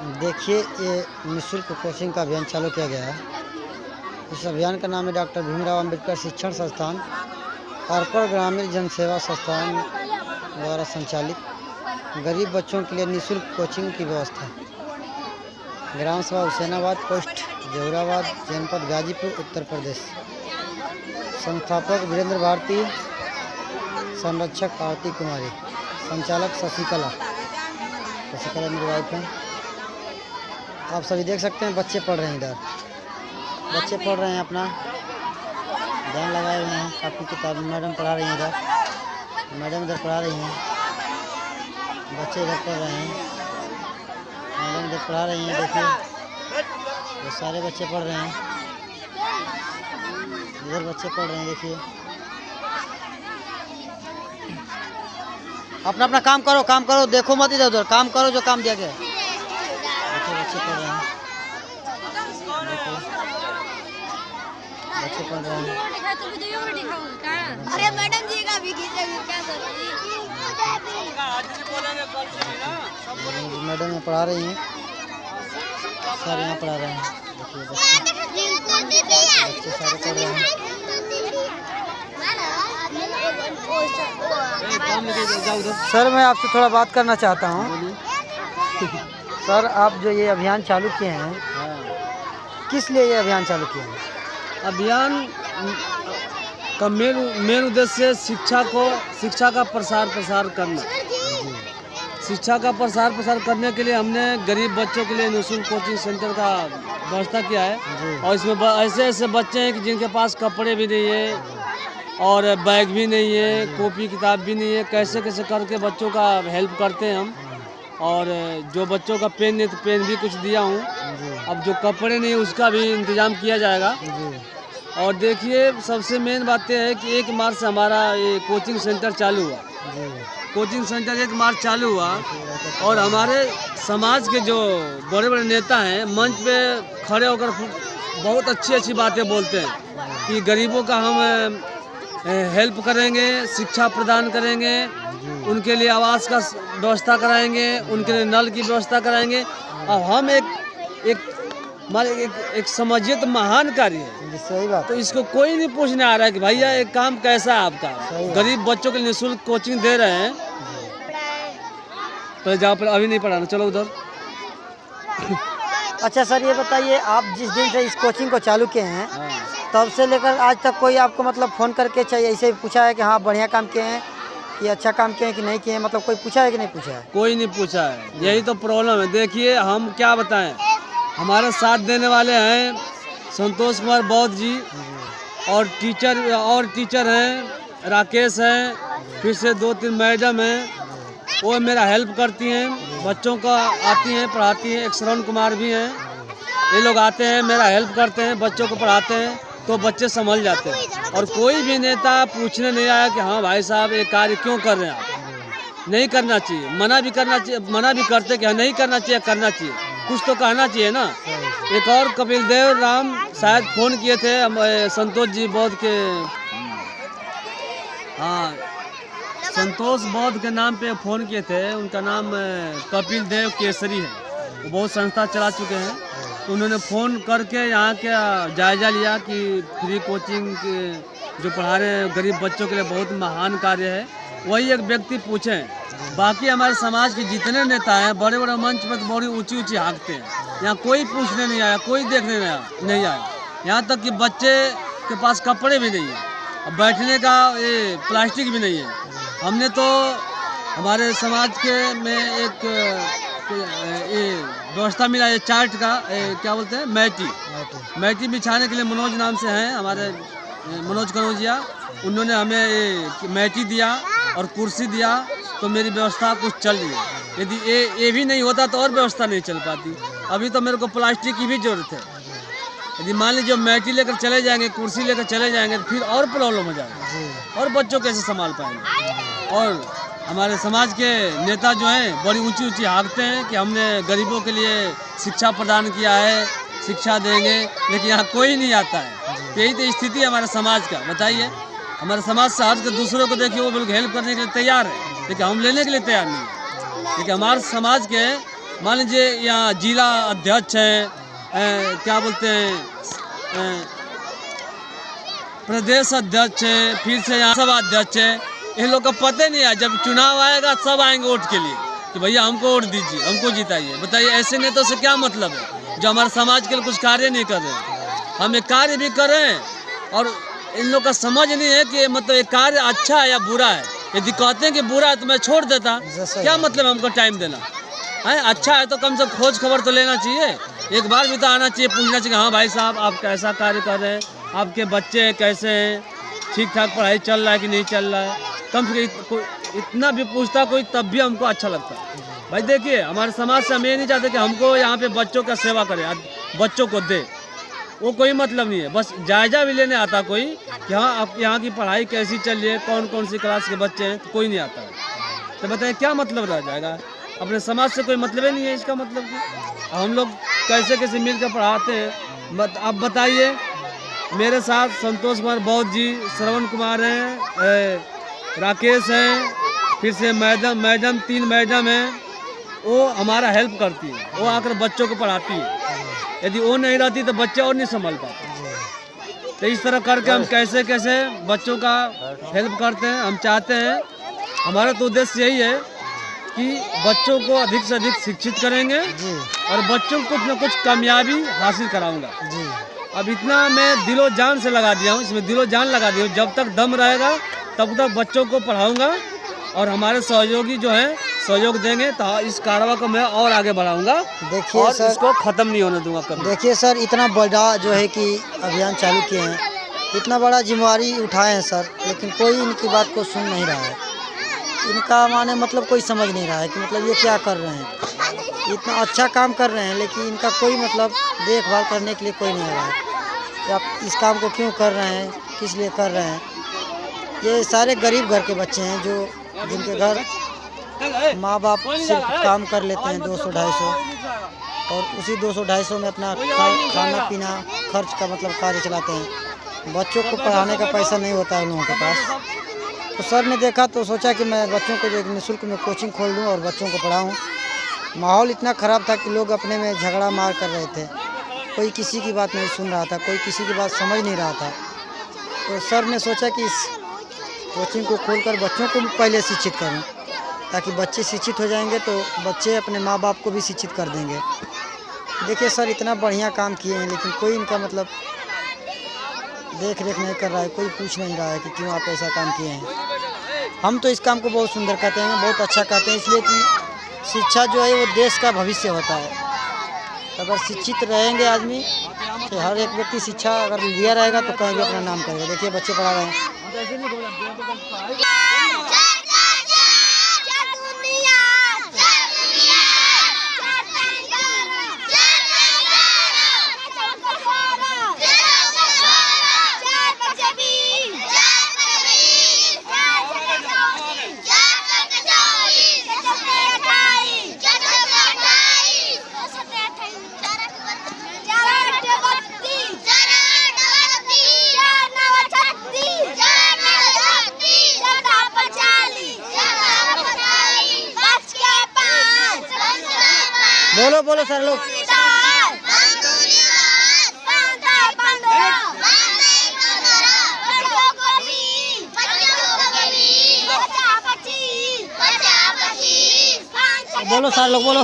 देखिए, ये निःशुल्क कोचिंग का अभियान चालू किया गया है। इस अभियान का नाम है डॉक्टर भीमराव अंबेडकर शिक्षण संस्थान अर्पण ग्रामीण जनसेवा संस्थान द्वारा संचालित गरीब बच्चों के लिए निःशुल्क कोचिंग की व्यवस्था। ग्राम सभा हुसैनाबाद, पोस्ट जहुराबाद, जनपद गाजीपुर, उत्तर प्रदेश। संस्थापक वीरेंद्र भारती, संरक्षक आरती कुमारी, संचालक शशिकला मेरी वाइफ है। आप सभी देख सकते हैं बच्चे पढ़ रहे हैं, इधर बच्चे पढ़ रहे हैं, अपना ध्यान लगाए हुए हैं। काफ़ी किताब मैडम पढ़ा रही हैं, इधर मैडम इधर पढ़ा रही हैं, बच्चे इधर पढ़ रहे हैं, मैडम इधर पढ़ा रही हैं। देखिए वो सारे बच्चे पढ़ रहे हैं, इधर बच्चे पढ़ रहे हैं। देखिए अपना अपना काम करो, देखो मत इधर उधर, काम करो जो काम दिया गया है। देखो बच्चे पढ़ रहे हैं, देखो बच्चे पढ़ रहे हैं। अरे मैडम जी का भी क्या मैडम यहाँ पढ़ा रही हैं, सारे यहाँ पढ़ा रहे हैं। देखिए बच्चे सारे पढ़ रहे हैं। सर, मैं आपसे थोड़ा बात करना चाहता हूँ। सर, आप जो ये अभियान चालू किए हैं, किस लिए ये अभियान चालू किए हैं? अभियान का मेन उद्देश्य शिक्षा का प्रसार करना। शिक्षा का प्रसार करने के लिए हमने गरीब बच्चों के लिए निःशुल्क कोचिंग सेंटर का व्यवस्था किया है। और इसमें ऐसे बच्चे हैं कि जिनके पास कपड़े भी नहीं है और बैग भी नहीं है, कॉपी किताब भी नहीं है। कैसे करके बच्चों का हेल्प करते हैं हम। और जो बच्चों का पेन नहीं तो पेन भी कुछ दिया हूँ। अब जो कपड़े नहीं उसका भी इंतज़ाम किया जाएगा। और देखिए, सबसे मेन बात यह है कि 1 मार्च से हमारा ये कोचिंग सेंटर चालू हुआ। कोचिंग सेंटर 1 मार्च चालू हुआ और हमारे समाज के जो बड़े बड़े नेता हैं मंच पे खड़े होकर बहुत अच्छी बातें बोलते हैं कि गरीबों का हम हेल्प करेंगे, शिक्षा प्रदान करेंगे, उनके लिए आवास का व्यवस्था कराएंगे, उनके लिए नल की व्यवस्था कराएंगे। अब हम एक समझिए तो महान कार्य है। सही बात। तो इसको कोई नहीं पूछने आ रहा है कि भैया एक काम कैसा है आपका। गरीब बच्चों के लिए निःशुल्क कोचिंग दे रहे हैं। तो जहाँ पर अभी नहीं पढ़ाना, चलो उधर। अच्छा सर, ये बताइए, आप जिस दिन से इस कोचिंग को चालू किए हैं तब से लेकर आज तक कोई आपको मतलब फ़ोन करके चाहिए ऐसे पूछा है कि हाँ बढ़िया काम किए हैं, कि अच्छा काम किए हैं कि नहीं किए हैं? मतलब कोई पूछा है कि नहीं पूछा है? कोई नहीं पूछा है। यही तो प्रॉब्लम है। देखिए, हम क्या बताएं, हमारे साथ देने वाले हैं संतोष कुमार बौद्ध जी और टीचर हैं, राकेश हैं, फिर से 2-3 मैडम हैं, वो मेरा हेल्प करती हैं, बच्चों का आती हैं, पढ़ाती हैं। एक श्रवण कुमार भी हैं, ये लोग आते हैं, मेरा हेल्प करते हैं, बच्चों को पढ़ाते हैं, तो बच्चे संभल जाते हैं। और कोई भी नेता पूछने नहीं आया कि हाँ भाई साहब ये कार्य क्यों कर रहे हैं आप। नहीं करना चाहिए, मना भी करते कि हाँ नहीं करना चाहिए, करना चाहिए, कुछ तो कहना चाहिए ना। एक और कपिल देव राम शायद फ़ोन किए थे संतोष जी बौद्ध के, हाँ संतोष बौद्ध के नाम पे फ़ोन किए थे। उनका नाम कपिल देव केसरी है, वो बहुत संस्था चला चुके हैं। तो उन्होंने फ़ोन करके यहाँ का जायज़ा लिया कि फ्री कोचिंग जो पढ़ा रहे हैं गरीब बच्चों के लिए बहुत महान कार्य है। वही एक व्यक्ति पूछें। बाकी हमारे समाज के जितने नेता हैं बड़े बड़े मंच पर बड़ी ऊंची हाँकते हैं, यहाँ कोई पूछने नहीं आया, कोई देखने नहीं आया। यहाँ तक कि बच्चे के पास कपड़े भी नहीं है, बैठने का ये प्लास्टिक भी नहीं है। हमने तो हमारे समाज के में एक ये व्यवस्था मिला है चार्ट का, क्या बोलते हैं, मैटी बिछाने के लिए मनोज नाम से हैं हमारे, मनोज कनौजिया। उन्होंने हमें ये मैटी दिया और कुर्सी दिया, तो मेरी व्यवस्था कुछ चल रही है। यदि ये भी नहीं होता तो और व्यवस्था नहीं चल पाती। अभी तो मेरे को प्लास्टिक की भी ज़रूरत है। यदि मान लीजिए मैटी लेकर चले जाएंगे, कुर्सी लेकर चले जाएंगे तो फिर और प्रॉब्लम हो जाएगी, और बच्चों कैसे संभाल पाएंगे। और हमारे समाज के नेता जो हैं बड़ी ऊंची हाँकते हैं कि हमने गरीबों के लिए शिक्षा प्रदान किया है, शिक्षा देंगे, लेकिन यहाँ कोई नहीं आता है। यही तो स्थिति है हमारे समाज का। बताइए, हमारे समाज से हट के दूसरों को देखिए, वो बिल्कुल हेल्प करने के लिए तैयार है, लेकिन हम लेने के लिए तैयार नहीं है। क्योंकि हमारे समाज के मान लीजिए यहाँ जिला अध्यक्ष हैं, क्या बोलते हैं, प्रदेश अध्यक्ष हैं, फिर से यहाँ सभा अध्यक्ष है। इन लोग का पता नहीं है, जब चुनाव आएगा सब आएंगे वोट के लिए कि भैया हमको वोट दीजिए, हमको जिताइए। बताइए ऐसे नेताओं से क्या मतलब है जो हमारे समाज के लिए कुछ कार्य नहीं कर रहे हैं। हम एक कार्य भी कर रहे हैं और इन लोग का समझ नहीं है कि मतलब ये कार्य अच्छा है या बुरा है। यदि कहते हैं कि बुरा है तो मैं छोड़ देता, क्या मतलब हमको टाइम देना है। अच्छा है तो कम से कम खोज खबर तो लेना चाहिए, एक बार भी तो आना चाहिए, पूछना चाहिए हाँ भाई साहब आप कैसा कार्य कर रहे हैं, आपके बच्चे कैसे हैं, ठीक ठाक पढ़ाई चल रहा है कि नहीं चल रहा है। कम से कम इतना भी पूछता कोई तब भी हमको अच्छा लगता है। भाई देखिए हमारे समाज से हम ये नहीं चाहते कि हमको यहाँ पे बच्चों का सेवा करे, बच्चों को दे, वो कोई मतलब नहीं है। बस जायजा भी लेने आता कोई कि हाँ आप यहाँ की पढ़ाई कैसी चल रही है, कौन कौन सी क्लास के बच्चे हैं, कोई नहीं आता है। तो बताइए क्या मतलब रह जाएगा, अपने समाज से कोई मतलब ही नहीं है। इसका मतलब कि हम लोग कैसे कैसे मिल कर पढ़ाते हैं। अब बताइए मेरे साथ संतोष कुमार बौद्ध जी, श्रवण कुमार हैं, राकेश हैं, फिर से मैडम 3 मैडम हैं, वो हमारा हेल्प करती है, वो आकर बच्चों को पढ़ाती है। यदि वो नहीं रहती तो बच्चे और नहीं संभाल पाते। तो इस तरह करके हम कैसे कैसे बच्चों का हेल्प करते हैं। हम चाहते हैं, हमारा तो उद्देश्य यही है कि बच्चों को अधिक से अधिक शिक्षित करेंगे और बच्चों को कुछ न कुछ कामयाबी हासिल कराऊंगा। अब इतना मैं दिलो जान से लगा दिया हूँ, इसमें दिलो जान लगा दिया हूँ। जब तक दम रहेगा तब तक बच्चों को पढ़ाऊंगा और हमारे सहयोगी जो हैं सहयोग देंगे तो इस कार्रवाई को मैं और आगे बढ़ाऊंगा। देखिए और सर, इसको ख़त्म नहीं होने दूंगा कभी। देखिए सर, इतना बड़ा जो है कि अभियान चालू किए हैं, इतना बड़ा जिम्मेवारी उठाए हैं सर, लेकिन कोई इनकी बात को सुन नहीं रहा है। इनका माने मतलब कोई समझ नहीं रहा है कि मतलब ये क्या कर रहे हैं। इतना अच्छा काम कर रहे हैं लेकिन इनका कोई मतलब देखभाल करने के लिए कोई नहीं आ रहा है कि आप इस काम को क्यों कर रहे हैं, किस लिए कर रहे हैं। ये सारे गरीब घर के बच्चे हैं जो जिनके घर माँ बाप सिर्फ काम कर लेते हैं 200-250 और उसी 200-250 में अपना खाना पीना खर्च का मतलब कार्य चलाते हैं। बच्चों को पढ़ाने का पैसा नहीं होता है उन लोगों के पास। तो सर ने देखा तो सोचा कि मैं बच्चों को जो एक निःशुल्क में कोचिंग खोल दूँ और बच्चों को पढ़ाऊँ। माहौल इतना ख़राब था कि लोग अपने में झगड़ा मार कर रहे थे, कोई किसी की बात नहीं सुन रहा था, कोई किसी की बात समझ नहीं रहा था। तो सर ने सोचा कि इस कोचिंग को खोलकर बच्चों को भी पहले शिक्षित करूं, ताकि बच्चे शिक्षित हो जाएंगे तो बच्चे अपने माँ बाप को भी शिक्षित कर देंगे। देखिए सर, इतना बढ़िया काम किए हैं लेकिन कोई इनका मतलब देख रेख नहीं कर रहा है, कोई पूछ नहीं रहा है कि क्यों आप ऐसा काम किए हैं। हम तो इस काम को बहुत सुंदर कहते हैं, बहुत अच्छा कहते हैं, इसलिए कि शिक्षा जो है वो देश का भविष्य होता है। अगर शिक्षित रहेंगे आदमी, तो हर एक व्यक्ति शिक्षा अगर लिया रहेगा तो कहीं भी अपना नाम करेगा। देखिए बच्चे पढ़ा रहे हैं। बोलो बोलो सर लोग। बोलो सर लोग बोलो।